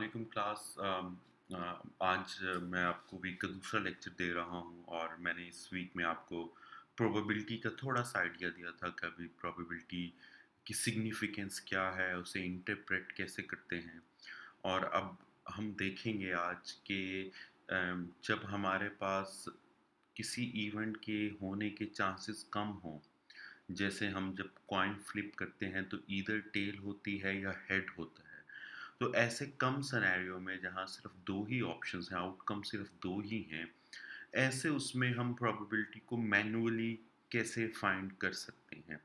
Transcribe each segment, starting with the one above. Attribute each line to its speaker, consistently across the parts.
Speaker 1: वालेकुम क्लास। आज मैं आपको वीक का दूसरा लेक्चर दे रहा हूँ और मैंने इस वीक में आपको प्रोबेबिलिटी का थोड़ा सा आइडिया दिया था कि अभी प्रोबेबिलिटी की सिग्निफिकेंस क्या है, उसे इंटरप्रेट कैसे करते हैं। और अब हम देखेंगे आज के जब हमारे पास किसी इवेंट के होने के चांसेस कम हों, जैसे हम जब कॉइन फ्लिप करते हैं तो ईदर टेल होती है या हेड होता है। तो ऐसे कम सिनेरियो में जहाँ सिर्फ दो ही ऑप्शंस हैं, आउटकम सिर्फ दो ही हैं, ऐसे उसमें हम प्रोबेबिलिटी को मैन्युअली कैसे फाइंड कर सकते हैं।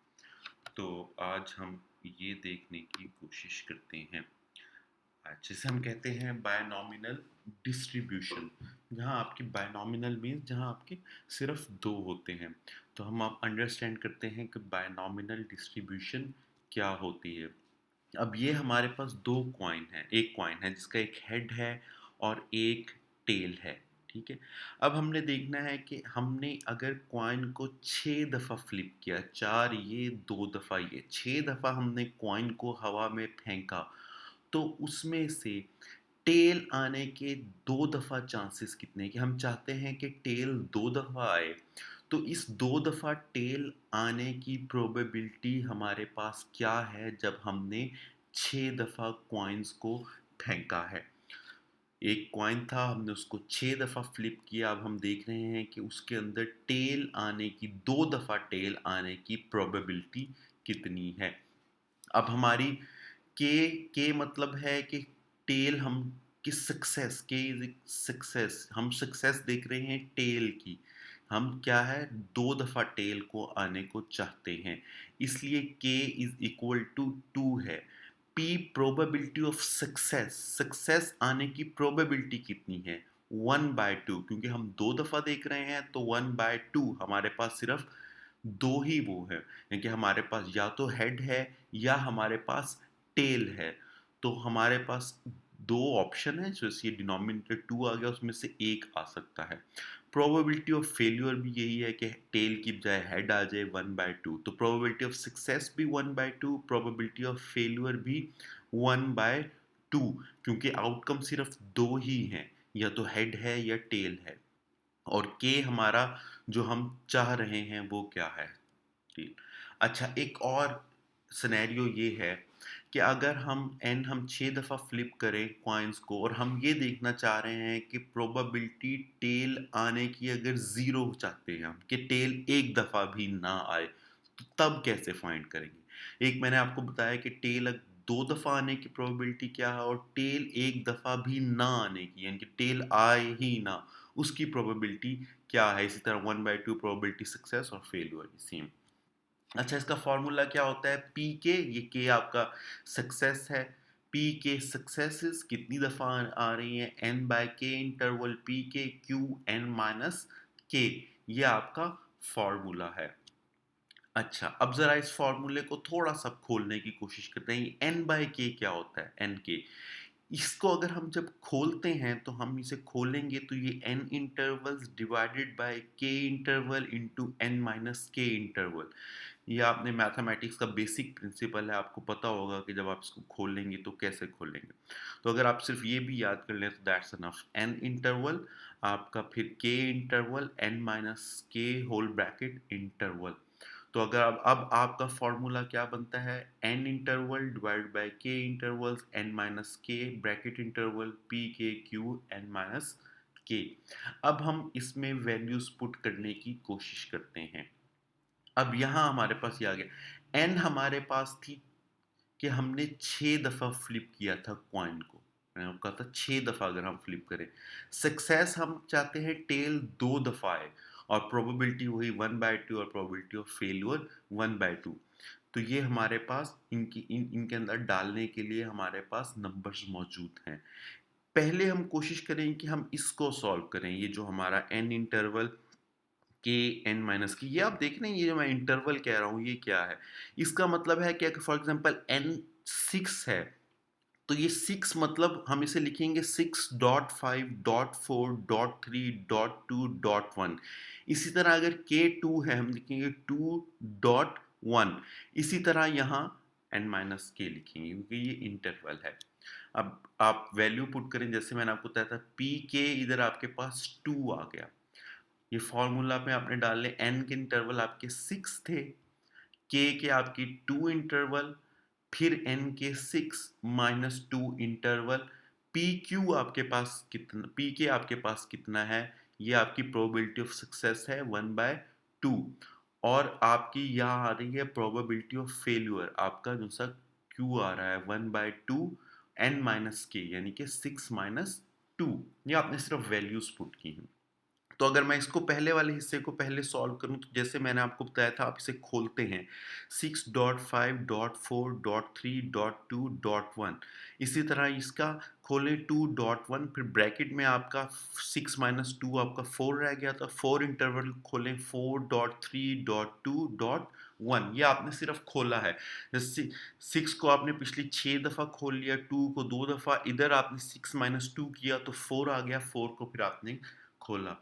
Speaker 1: तो आज हम ये देखने की कोशिश करते हैं। जिसे हम कहते हैं बायनॉमिनल डिस्ट्रीब्यूशन, जहाँ आपकी बायनॉमिनल मीन्स जहाँ आपके सिर्फ दो होते हैं। तो हम आप अंडरस्टैंड करते हैं कि बायनॉमिनल डिस्ट्रीब्यूशन क्या होती है। अब ये हमारे पास दो कॉइन है, एक कॉइन है जिसका एक हेड है और एक टेल है। ठीक है। अब हमने देखना है कि हमने अगर कॉइन को 6 दफ़ा फ्लिप किया, चार ये 2 दफ़ा ये, 6 दफ़ा हमने कॉइन को हवा में फेंका, तो उसमें से टेल आने के 2 दफ़ा चांसेस कितने हैं कि हम चाहते हैं कि टेल 2 दफ़ा आए। तो इस 2 दफ़ा टेल आने की प्रोबेबिलिटी हमारे पास क्या है जब हमने 6 दफ़ा कॉइन्स को फेंका है। एक कॉइन था, हमने उसको 6 दफ़ा फ्लिप किया। अब हम देख रहे हैं कि उसके अंदर टेल आने की 2 दफ़ा टेल आने की प्रोबेबिलिटी कितनी है। अब हमारी के मतलब है कि टेल हम कि सक्सेस, के इज सक्सेस, हम सक्सेस देख रहे हैं टेल की। हम क्या है, 2 दफ़ा टेल को आने को चाहते हैं, इसलिए के इज इक्वल टू 2 है। P probability of success, success आने की प्रोबेबिलिटी कितनी है, 1/2, क्योंकि हम 2 दफ़ा देख रहे हैं तो 1/2 हमारे पास सिर्फ दो ही वो है, क्योंकि हमारे पास या तो हेड है या हमारे पास टेल है। तो हमारे पास दो ऑप्शन है, जो ये डिनोमिनेटर 2 आ गया, उसमें से एक आ सकता है। प्रोबेबिलिटी ऑफ फेल्यूर भी यही है कि टेल की बजाय हेड आ जाए, 1/2। तो प्रोबेबिलिटी ऑफ सक्सेस भी 1/2, प्रोबेबिलिटी ऑफ फेल्यूर भी 1/2, क्योंकि आउटकम सिर्फ दो ही हैं, या तो हेड है या टेल है। और के हमारा जो हम चाह रहे हैं वो क्या है, टील। अच्छा, एक और सिनेरियो ये है कि अगर हम 6 दफ़ा फ्लिप करें कॉइन्स को और हम ये देखना चाह रहे हैं कि प्रोबेबिलिटी टेल आने की अगर ज़ीरो चाहते हैं हम, कि टेल एक दफ़ा भी ना आए, तो तब कैसे फाइंड करेंगे। एक मैंने आपको बताया कि टेल 2 दफ़ा आने की प्रोबेबिलिटी क्या है और टेल एक दफ़ा भी ना आने की, यानी कि टेल आए ही ना, उसकी प्रोबेबिलिटी क्या है। इसी तरह 1/2 प्रोबेबिलिटी सक्सेस और फेलियर सेम। अच्छा, इसका फॉर्मूला क्या होता है, पी के, ये के आपका सक्सेस है। पी के सक्सेसेस कितनी दफ़ा आ रही हैं, एन बाय के इंटरवल पी के, क्यू एन माइनस के, ये आपका फॉर्मूला है। अच्छा, अब ज़रा इस फॉर्मूले को थोड़ा सा खोलने की कोशिश करते हैं। एन बाय के क्या होता है, एन के, इसको अगर हम जब खोलते हैं तो हम इसे खोलेंगे तो ये n intervals divided by k interval into n minus k interval. ये आपने मैथमेटिक्स का बेसिक प्रिंसिपल है, आपको पता होगा कि जब आप इसको खोलेंगे तो कैसे खोलेंगे। तो अगर आप सिर्फ ये भी याद कर लें तो दैट्स एनफ, n इंटरवल आपका, फिर k interval, n minus k whole bracket interval. तो अगर अब आपका फॉर्मूला क्या बनता है, n interval divide by k intervals n minus k bracket interval p k q n minus k। अब हम इसमें वैल्यूज पुट करने की कोशिश करते हैं। अब यहाँ हमारे पास ये आ गया, n हमारे पास थी कि हमने 6 दफ़ा फ्लिप किया था कॉइन को। मैंने आपको कहा था 6 दफ़ा अगर हम फ्लिप करें। सक्सेस हम चाहते हैं टेल 2 दफ़ा आए, और प्रोबेबिलिटी वही 1/2 और प्रोबेबिलिटी ऑफ फेल्यूर 1/2। तो ये हमारे पास इनके अंदर डालने के लिए हमारे पास नंबर्स मौजूद हैं। पहले हम कोशिश करें कि हम इसको सॉल्व करें, ये जो हमारा n इंटरवल के एन माइनस की, ये आप देख रहे हैं, ये जो मैं इंटरवल कह रहा हूँ ये क्या है। इसका मतलब है कि फॉर एग्जांपल n 6 है, तो ये 6 मतलब हम इसे लिखेंगे 6.5.4.3.2.1। इसी तरह अगर k2 है, हम लिखेंगे 2.1। इसी तरह यहाँ n माइनस के लिखेंगे, क्योंकि ये इंटरवल है। अब आप वैल्यू पुट करें, जैसे मैंने आपको बताया था पी के, इधर आपके पास 2 आ गया। ये फ़ॉर्मूला में आपने डाले, n के इंटरवल आपके 6 थे, k के आपकी 2 इंटरवल, फिर n के 6 माइनस 2 इंटरवल, पी क्यू आपके पास कितना, पी के आपके पास कितना है, ये आपकी प्रोबेबिलिटी ऑफ सक्सेस है 1/2, और आपकी यहाँ आ रही है प्रोबेबिलिटी ऑफ फेल्यूर, आपका जो सा क्यू आ रहा है 1/2 n माइनस के, यानी कि 6 माइनस 2। ये आपने सिर्फ वैल्यूज पुट की हैं। तो अगर मैं इसको पहले वाले हिस्से को पहले सॉल्व करूं, तो जैसे मैंने आपको बताया था, आप इसे खोलते हैं 6.5.4.3.2.1, इसी तरह इसका खोलें 2.1, फिर ब्रैकेट में आपका 6 माइनस 2 आपका 4 रह गया था, 4 इंटरवल खोलें 4.3.2.1, ये आपने सिर्फ खोला है। जैसे 6 को आपने पिछली 6 दफ़ा खोल लिया, 2 को 2 दफ़ा, इधर आपने 6 माइनस 2 किया तो 4 आ गया, 4 को फिर आपने खोला।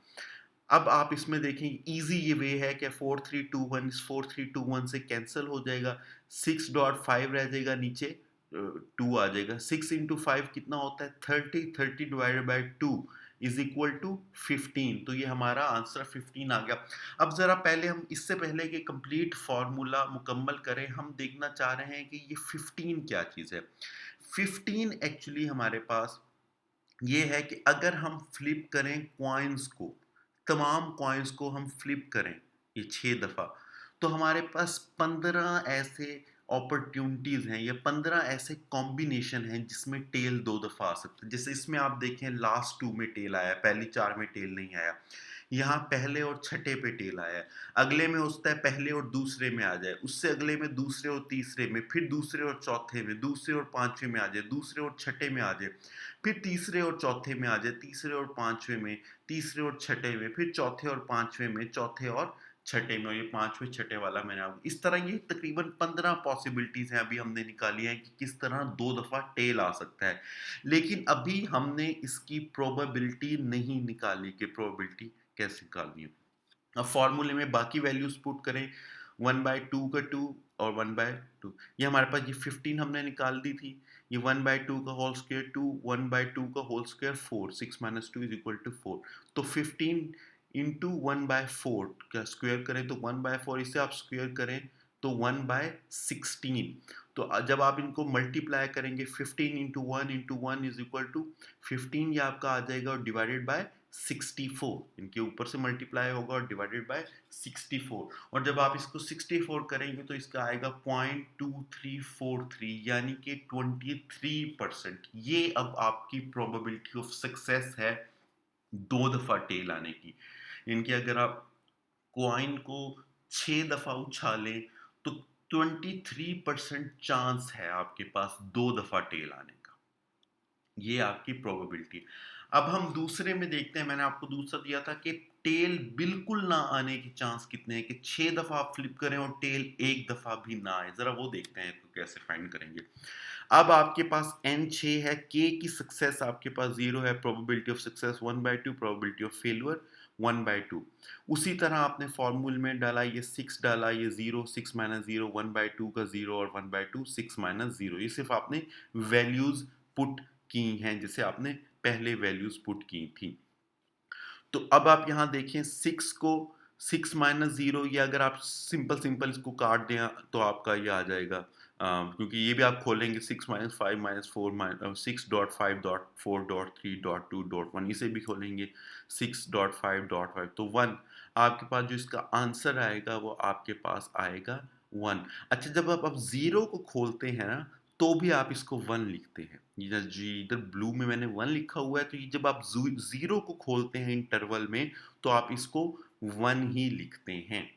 Speaker 1: अब आप इसमें देखें, इजी ये वे है कि 4 3 2 1, इस 4 3 2 1 से कैंसिल हो जाएगा, 6.5 रह जाएगा नीचे, 2 आ जाएगा, 6 इंटू 5 कितना होता है 30, 30 divided by 2 is equal to 15, तो ये हमारा आंसर 15 आ गया। अब जरा पहले हम, इससे पहले कि कंप्लीट फार्मूला मुकम्मल करें, हम देखना चाह रहे हैं कि ये 15 क्या चीज़ है। 15 एक्चुअली हमारे पास ये है कि अगर हम फ्लिप करें कॉइन्स को, तमाम कॉइन्स को हम फ्लिप करें ये 6 दफ़ा, तो हमारे पास 15 ऐसे अपॉर्चुनिटीज़ हैं, ये 15 ऐसे कॉम्बिनेशन हैं जिसमें टेल 2 दफ़ा आ सकता है। जैसे इसमें आप देखें लास्ट 2 में टेल आया, पहली 4 में टेल नहीं आया, यहाँ पहले और छठे पे टेल आया है, अगले में हो सकता है पहले और दूसरे में आ जाए, उससे अगले में दूसरे और तीसरे में, फिर दूसरे और चौथे में, दूसरे और पांचवें में आ जाए, दूसरे और छठे में आ जाए, फिर तीसरे और चौथे में आ जाए, तीसरे और पांचवें में, तीसरे और छठे में, फिर चौथे और पांचवें में, चौथे और छठे में, और ये पांचवें छठे वाला मैंने आपको, इस तरह ये तकरीबन 15 पॉसिबिलिटीज हैं अभी हमने निकाली हैं कि किस तरह 2 दफ़ा टेल आ सकता है। लेकिन अभी हमने इसकी प्रोबेबिलिटी नहीं निकाली कि प्रोबेबिलिटी कैसे निकालनी है। अब फॉर्मूले में बाकी वैल्यूज पुट करें, 1/2 का 2 और 1/2, ये हमारे पास ये 15 हमने निकाल दी थी, ये 1/2 का होल स्क्वायर 2, 1/2 का whole square 4, 6 minus 2 is equal to 4, तो 15 इंटू 1/4 का स्क्वायर करें तो 1/4, इसे आप स्क्वायर करें तो 1/16, तो जब आप इनको मल्टीप्लाई करेंगे 15 इंटू 1 इज इक्वल टू 15, ये आपका आ जाएगा, और डिवाइडेड बाय 64, इनके ऊपर से मल्टीप्लाई होगा और डिवाइडेड बाय 64, और जब आप इसको 64 करेंगे तो इसका आएगा 0.2343, यानी कि 23%। ये अब आपकी प्रोबेबिलिटी ऑफ सक्सेस है 2 दफ़ा टेल आने की। इनके अगर आप कॉइन को 6 दफ़ा उछालें तो 23% चांस है आपके पास 2 दफ़ा टेल आने का, ये आपकी प्रोबेबिलिटी। अब हम दूसरे में देखते हैं, मैंने आपको दूसरा दिया था कि टेल बिल्कुल ना आने के चांस कितने हैं, कि 6 दफ़ा आप फ्लिप करें और टेल 1 दफ़ा भी ना आए, जरा वो देखते हैं तो कैसे फाइंड करेंगे। अब आपके पास n 6 है, k की सक्सेस आपके पास 0 है, probability of success 1/2, probability of failure 1/2। उसी तरह आपने फॉर्मूले में डाला, ये 6 डाला, ये 0, 6 माइनस 0, 1/2 का 0 और 1/2, 6 माइनस 0, ये सिर्फ आपने वैल्यूज पुट की हैं जिसे आपने पहले वैल्यूज पुट की थी। तो अब आप यहाँ देखें 6 को 6 माइनस 0, ये अगर आप सिंपल सिंपल इसको काट दें तो आपका ये आ जाएगा, क्योंकि ये भी आप खोलेंगे 6 माइनस 5 माइनस 4 माइनस 6.5.4.3.2.1, इसे भी खोलेंगे 6.5.5 तो 1, आपके पास जो इसका आंसर आएगा वो आपके पास आएगा 1। अच्छा, जब आप 0 को खोलते हैं ना, तो भी आप इसको 1 लिखते हैं, ये जी इधर ब्लू में मैंने 1 लिखा हुआ है, तो ये जब आप 0 को खोलते हैं इंटरवल में तो आप इसको 1 ही लिखते हैं।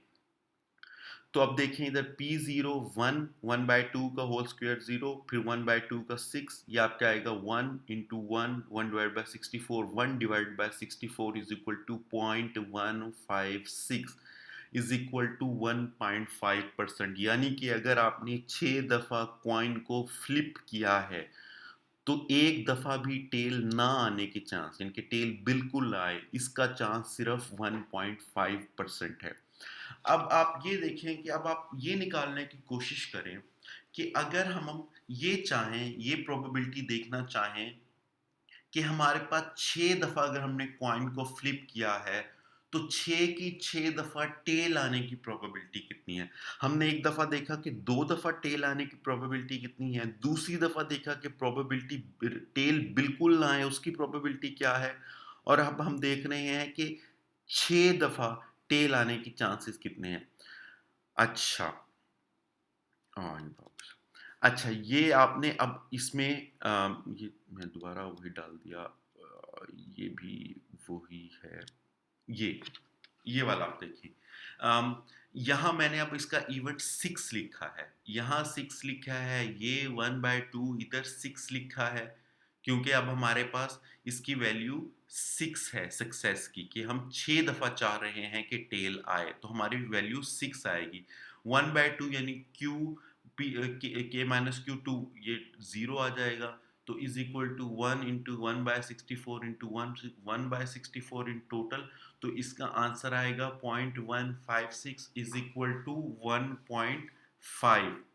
Speaker 1: तो अब देखें इधर P0 1, 1/2 का होल स्क्वायर 0, फिर 1/2 का 6, ये आपका आएगा 1 into 1, 1 divide by 64, 1 divide by 64 is equal to 0.156 is equal to 1.5%, यानी कि अगर आपने 6 दफ़ा कॉइन को फ्लिप किया है तो 1 दफ़ा भी टेल ना आने के चांस, यानी कि टेल बिल्कुल ना आए, इसका चांस सिर्फ 1.5% है। अब आप ये देखें कि अब आप ये निकालने की कोशिश करें कि अगर हम ये चाहें, ये प्रोबेबिलिटी देखना चाहें कि हमारे पास 6 दफ़ा अगर हमने कॉइन को फ्लिप किया है, तो 6 की 6 दफ़ा टेल आने की प्रोबेबिलिटी कितनी है? हमने एक दफ़ा देखा कि 2 दफ़ा टेल आने की प्रोबेबिलिटी कितनी है, दूसरी दफ़ा देखा कि प्रोबेबिलिटी टेल बिल्कुल ना आए उसकी प्रोबेबिलिटी क्या है, और अब हम देख रहे हैं कि 6 दफ़ा टेल आने की चांसेस कितने हैं। अच्छा, अच्छा, ये आपने अब इसमें ये मैं दोबारा वही डाल दिया, ये भी वही है। ये, ये वाला आप देखिए। अम, यहाँ मैंने अब इसका इवेंट 6 लिखा है। यहाँ 6 लिखा है, ये 1/2 इधर 6 लिखा है, क्योंकि अब हमारे पास इसकी वैल्यू 6 है सक्सेस की, कि हम 6 दफ़ा चाह रहे हैं कि टेल आए, तो हमारी वैल्यू 6 आएगी। 1/2 यानी के माइनस क्यू 2, ये 0 आ जाएगा, तो is equal to 1 into 1/64 into 1/64 in total, तो इसका आंसर आएगा 0.156 इज इक्वल टू 1.5।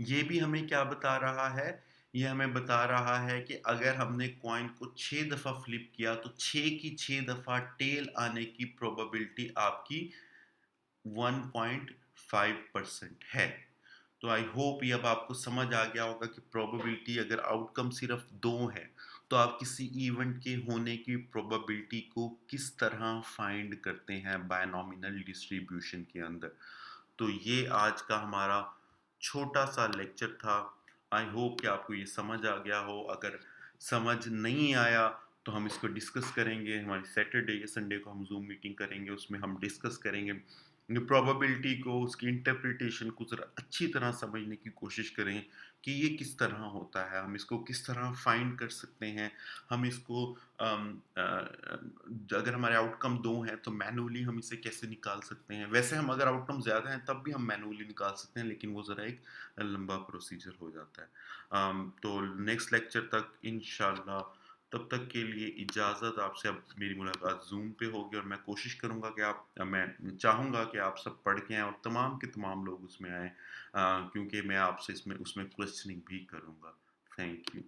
Speaker 1: ये भी हमें क्या बता रहा है? ये हमें बता रहा है कि अगर हमने कॉइन को 6 दफ़ा फ्लिप किया, तो 6 की 6 दफ़ा टेल आने की प्रोबेबिलिटी आपकी 1.5% है। तो आई होप ये अब आपको समझ आ गया होगा कि प्रोबेबिलिटी, अगर आउटकम सिर्फ 2 है, तो आप किसी इवेंट के होने की प्रोबेबिलिटी को किस तरह फाइंड करते हैं बायनॉमिनल डिस्ट्रीब्यूशन के अंदर। तो ये आज का हमारा छोटा-सा लेक्चर था। आई होप कि आपको ये समझ आ गया हो। अगर समझ नहीं आया, तो हम इसको डिस्कस करेंगे। हमारी सैटरडे या संडे को हम ज़ूम मीटिंग करेंगे, उसमें हम डिस्कस करेंगे। प्रोबेबिलिटी को, उसकी इंटरप्रिटेशन को ज़रा अच्छी तरह समझने की कोशिश करें कि ये किस तरह होता है, हम इसको किस तरह फाइंड कर सकते हैं। हम इसको अगर हमारे आउटकम 2 हैं, तो मैन्युअली हम इसे कैसे निकाल सकते हैं। वैसे हम अगर आउटकम ज़्यादा हैं, तब भी हम मैन्युअली निकाल सकते हैं, लेकिन वो ज़रा एक लंबा प्रोसीजर हो जाता है। तो नेक्स्ट लेक्चर तक इंशाल्लाह, तब तक के लिए इजाज़त। आपसे अब मेरी मुलाकात ज़ूम पे होगी, और मैं कोशिश करूँगा कि मैं चाहूँगा कि आप सब पढ़ के आएँ और तमाम के तमाम लोग उसमें आएँ, क्योंकि मैं आपसे इसमें उसमें क्वेश्चनिंग भी करूँगा। Thank you.